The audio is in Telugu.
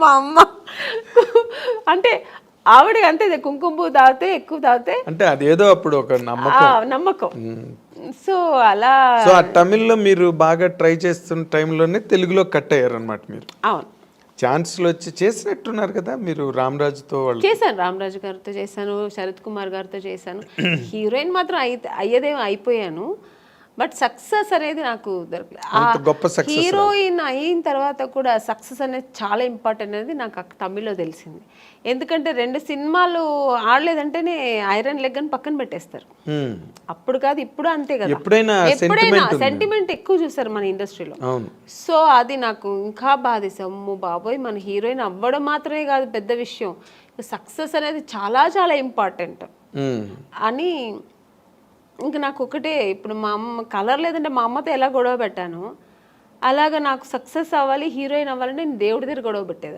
మా అమ్మ అంటే ఆవిడ అంతే కుంకుమ పువ్వు తాగితే ఎక్కువ తాగితే అంటే అదేదో అప్పుడు ఒక నమ్మకం. నమ్మకం. సో అలా సో ఆ తమిళ్లో మీరు బాగా ట్రై చేస్తున్న టైంలోనే తెలుగులో కట్ అయ్యారు అనమాట మీరు. అవును, ఛాన్స్లు వచ్చి చేసినట్టున్నారు కదా మీరు రామరాజుతో వాళ్ళు. చేశాను, రామరాజు గారితో చేశాను, శరత్ కుమార్ గారితో చేశాను. హీరోయిన్ మాత్రం అయ్యేదేమో అయిపోయాను, బట్ సక్సెస్ అనేది నాకు అంత గొప్ప దొరకలేదు. సక్సెస్ హీరోయిన్ అయిన తర్వాత కూడా సక్సెస్ అనేది చాలా ఇంపార్టెంట్ అనేది నాకు తమిళ్లో తెలిసింది. ఎందుకంటే 2 సినిమాలు ఆడలేదంటేనే ఐరన్ లెగ్ అని పక్కన పెట్టేస్తారు. అప్పుడు కాదు ఇప్పుడు అంతే కదా, ఎప్పుడైనా సెంటిమెంట్ ఎక్కువ చూసారు మన ఇండస్ట్రీలో. అవును. సో అది నాకు ఇంకా బాధేసమ్ము బాబోయ్, మన హీరోయిన్ అవ్వడం మాత్రమే కాదు పెద్ద విషయం, సక్సెస్ అనేది చాలా చాలా ఇంపార్టెంట్ అని. ఇంక నాకు ఒకటే, ఇప్పుడు మా అమ్మ కలర్ లేదంటే మా అమ్మతో ఎలా గొడవ పెట్టాను, అలాగా నాకు సక్సెస్ అవ్వాలి, హీరోయిన్ అవ్వాలంటే నేను దేవుడి దగ్గర గొడవ పెట్టేదాన్ని.